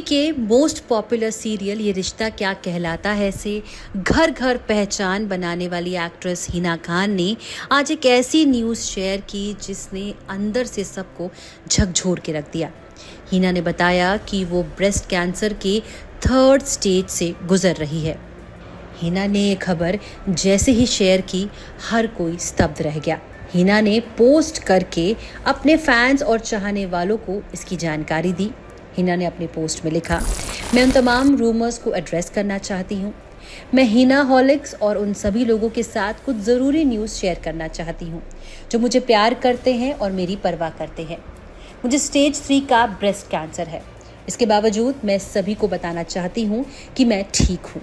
के most popular serial ये रिश्ता क्या कहलाता है से घर घर पहचान बनाने वाली एक्ट्रेस हिना खान ने आज एक ऐसी न्यूज़ शेयर की जिसने अंदर से सबको झकझोर के रख दिया। हिना ने बताया कि वो ब्रेस्ट कैंसर के 3rd स्टेज से गुजर रही है। हिना ने ये खबर जैसे ही शेयर की, हर कोई स्तब्ध रह गया। हिना ने पोस्ट करके अपने फैंस और चाहने वालों को इसकी जानकारी दी। हिना ने अपने पोस्ट में लिखा, मैं उन तमाम रूमर्स को एड्रेस करना चाहती हूँ। मैं हिना हॉलिक्स और उन सभी लोगों के साथ कुछ ज़रूरी न्यूज़ शेयर करना चाहती हूँ जो मुझे प्यार करते हैं और मेरी परवाह करते हैं। मुझे स्टेज 3 का ब्रेस्ट कैंसर है। इसके बावजूद मैं सभी को बताना चाहती हूँ कि मैं ठीक हूँ।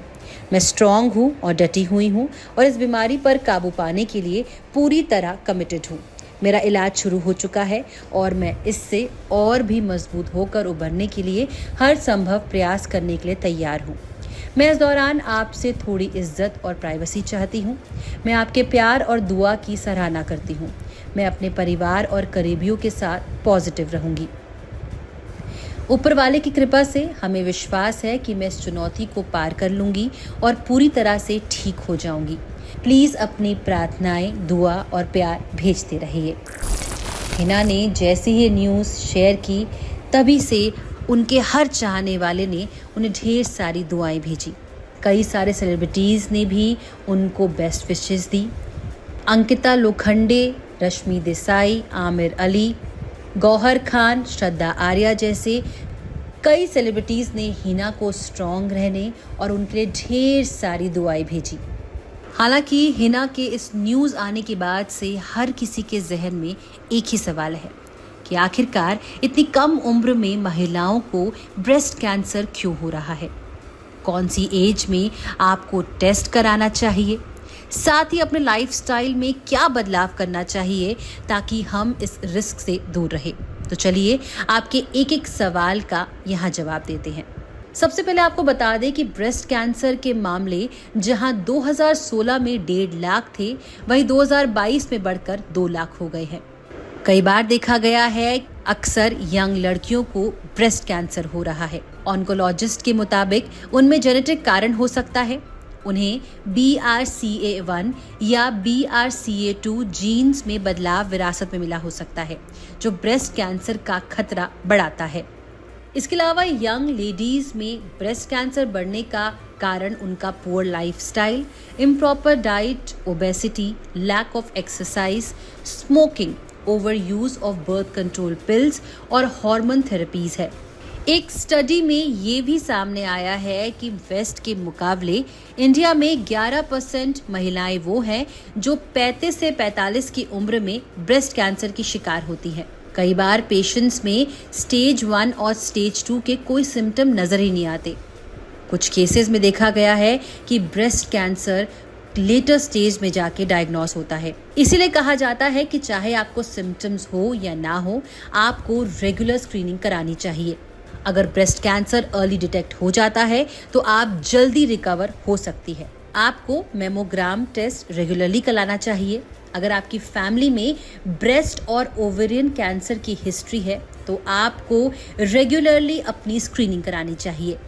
मैं स्ट्रॉन्ग हूँ और डटी हुई हूँ और इस बीमारी पर काबू पाने के लिए पूरी तरह कमिटेड हूँ। मेरा इलाज शुरू हो चुका है और मैं इससे और भी मजबूत होकर उभरने के लिए हर संभव प्रयास करने के लिए तैयार हूँ। मैं इस दौरान आपसे थोड़ी इज्जत और प्राइवेसी चाहती हूँ। मैं आपके प्यार और दुआ की सराहना करती हूँ। मैं अपने परिवार और करीबियों के साथ पॉजिटिव रहूँगी। ऊपर वाले की कृपा से हमें विश्वास है कि मैं इस चुनौती को पार कर लूँगी और पूरी तरह से ठीक हो जाऊँगी। प्लीज़ अपनी प्रार्थनाएं, दुआ और प्यार भेजते रहिए। हिना ने जैसे ही न्यूज़ शेयर की, तभी से उनके हर चाहने वाले ने उन्हें ढेर सारी दुआएं भेजी। कई सारे सेलिब्रिटीज़ ने भी उनको बेस्ट विशेस दी। अंकिता लोखंडे, रश्मि देसाई, आमिर अली, गौहर खान, श्रद्धा आर्या जैसे कई सेलिब्रिटीज़ ने हिना को स्ट्रॉन्ग रहने और उनके लिए ढेर सारी दुआएं भेजी। हालांकि हिना के इस न्यूज़ आने के बाद से हर किसी के जहन में एक ही सवाल है कि आखिरकार इतनी कम उम्र में महिलाओं को ब्रेस्ट कैंसर क्यों हो रहा है। कौन सी एज में आपको टेस्ट कराना चाहिए, साथ ही अपने लाइफस्टाइल में क्या बदलाव करना चाहिए ताकि हम इस रिस्क से दूर रहे। तो चलिए आपके एक एक सवाल का यहाँ जवाब देते हैं। सबसे पहले आपको बता दें कि ब्रेस्ट कैंसर के मामले जहां 2016 में 1.5 लाख थे, वहीं 2022 में बढ़कर 2 लाख हो गए हैं। कई बार देखा गया है अक्सर यंग लड़कियों को ब्रेस्ट कैंसर हो रहा है। ऑन्कोलॉजिस्ट के मुताबिक उनमें जेनेटिक कारण हो सकता है। उन्हें BRCA1 या BRCA2 जीन्स में बदलाव विरासत में मिला हो सकता है, जो ब्रेस्ट कैंसर का खतरा बढ़ाता है। इसके अलावा यंग लेडीज में ब्रेस्ट कैंसर बढ़ने का कारण उनका poor lifestyle, improper diet, obesity, lack of exercise, smoking, over use of birth control pills और हार्मोन थेरेपीज है। एक स्टडी में ये भी सामने आया है कि वेस्ट के मुकाबले इंडिया में 11% महिलाएं वो हैं जो 35 से 45 की उम्र में ब्रेस्ट कैंसर की शिकार होती हैं। कई बार पेशेंट्स में स्टेज 1 और स्टेज 2 के कोई सिम्टम नजर ही नहीं आते। कुछ केसेस में देखा गया है कि ब्रेस्ट कैंसर लेटर स्टेज में जाके डायग्नोस होता है। इसीलिए कहा जाता है कि चाहे आपको सिम्टम्स हो या ना हो, आपको रेगुलर स्क्रीनिंग करानी चाहिए। अगर ब्रेस्ट कैंसर अर्ली डिटेक्ट हो जाता है तो आप जल्दी रिकवर हो सकती है। आपको मेमोग्राम टेस्ट रेगुलरली कराना चाहिए। अगर आपकी फैमिली में ब्रेस्ट और ओवेरियन कैंसर की हिस्ट्री है तो आपको रेगुलरली अपनी स्क्रीनिंग करानी चाहिए,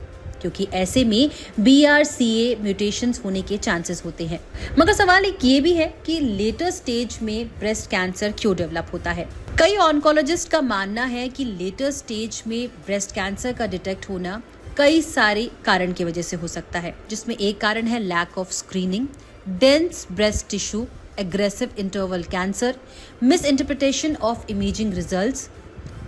क्योंकि ऐसे में BRCA म्यूटेशंस होने के चांसेस होते हैं। मगर सवाल एक ये भी है कि लेटर स्टेज में ब्रेस्ट कैंसर क्यों डेवलप होता है। कई ऑन्कोलॉजिस्ट का मानना है कि लेटर स्टेज में ब्रेस्ट कैंसर का डिटेक्ट होना कई सारे कारण की वजह से हो सकता है, जिसमें एक कारण है lack of screening, dense breast tissue, aggressive interval cancer, miss interpretation of imaging results,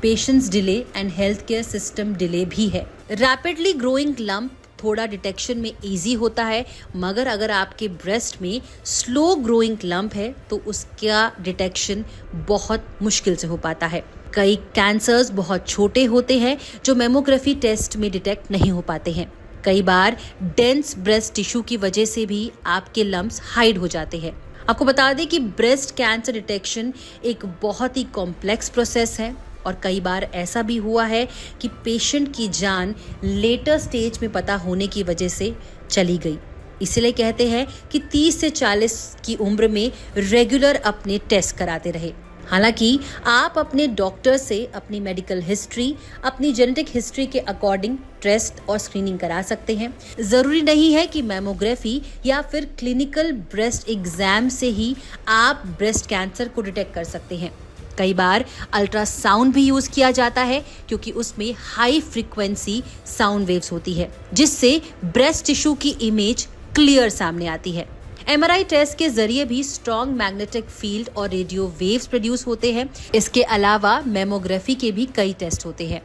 patients delay and health care system delay भी है। रैपिडली ग्रोइंग लंप थोड़ा डिटेक्शन में इजी होता है, मगर अगर आपके ब्रेस्ट में स्लो ग्रोइंग लंप है तो उसका डिटेक्शन बहुत मुश्किल से हो पाता है। कई कैंसर्स बहुत छोटे होते हैं जो मेमोग्राफी टेस्ट में डिटेक्ट नहीं हो पाते हैं। कई बार डेंस ब्रेस्ट टिश्यू की वजह से भी आपके लम्प्स हाइड हो जाते हैं। आपको बता दें कि ब्रेस्ट कैंसर डिटेक्शन एक बहुत ही कॉम्प्लेक्स प्रोसेस है और कई बार ऐसा भी हुआ है कि पेशेंट की जान लेटर स्टेज में पता होने की वजह से चली गई। इसलिए कहते हैं कि 30 से 40 की उम्र में रेगुलर अपने टेस्ट कराते रहे। हालांकि आप अपने डॉक्टर से अपनी मेडिकल हिस्ट्री, अपनी जेनेटिक हिस्ट्री के अकॉर्डिंग टेस्ट और स्क्रीनिंग करा सकते हैं। जरूरी नहीं है कि मैमोग्राफी या फिर क्लिनिकल ब्रेस्ट एग्जाम से ही आप ब्रेस्ट कैंसर को डिटेक्ट कर सकते हैं। कई बार अल्ट्रासाउंड भी यूज किया जाता है क्योंकि उसमें हाई फ्रीक्वेंसी साउंड वेव्स होती है, जिससे ब्रेस्ट टिश्यू की इमेज क्लियर सामने आती है। MRI टेस्ट के जरिए भी स्ट्रॉन्ग मैग्नेटिक फील्ड और रेडियो वेव्स प्रोड्यूस होते हैं। इसके अलावा मेमोग्राफी के भी कई टेस्ट होते हैं।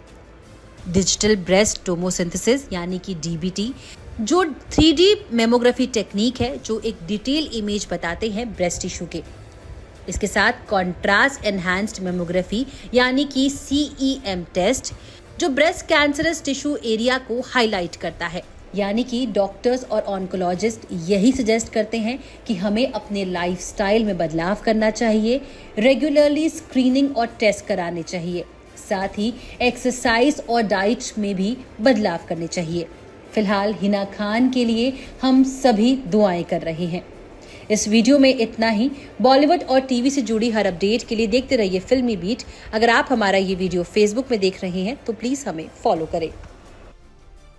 डिजिटल ब्रेस्ट टोमोसिंथेसिस यानी कि DBT, जो 3D मेमोग्राफी टेक्निक है, जो एक डिटेल इमेज बताते हैं ब्रेस्ट टिश्यू के। इसके साथ कॉन्ट्रास्ट एनहांस्ड मेमोग्राफी यानी कि CEM टेस्ट, जो ब्रेस्ट कैंसरस टिश्यू एरिया को हाईलाइट करता है। यानी कि डॉक्टर्स और ऑन्कोलॉजिस्ट यही सजेस्ट करते हैं कि हमें अपने लाइफस्टाइल में बदलाव करना चाहिए, रेगुलरली स्क्रीनिंग और टेस्ट कराने चाहिए, साथ ही एक्सरसाइज और डाइट में भी बदलाव करने चाहिए। फिलहाल हिना खान के लिए हम सभी दुआएं कर रहे हैं। इस वीडियो में इतना ही। बॉलीवुड और टीवी से जुड़ी हर अपडेट के लिए देखते रहिए फिल्मी बीट। अगर आप हमारा ये वीडियो फेसबुक में देख रहे हैं तो प्लीज़ हमें फॉलो करें।